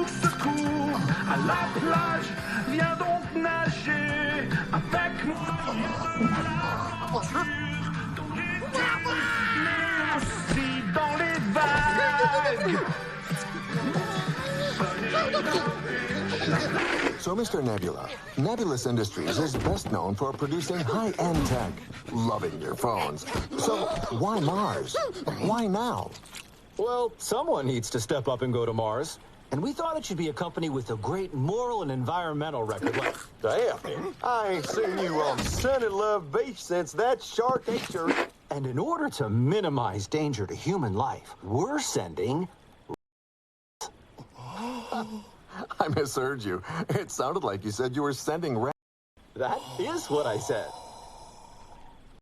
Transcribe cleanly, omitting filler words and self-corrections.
Secours à la plage, viens donc nager avec moi. Mais aussi dans les vagues. So, Mr. Nebula, Nebulous Industries is best known for producing high-end tech, loving your phones. So, why Mars? Why now? Well, someone needs to step up and go to Mars. And we thought it should be a company with a great moral and environmental record. Like, Damn, I ain't seen you on Sunny Love Beach since that shark ate your... and in order to minimize danger to human life, we're sending... I misheard you. It sounded like you said you were sending... That is what I said.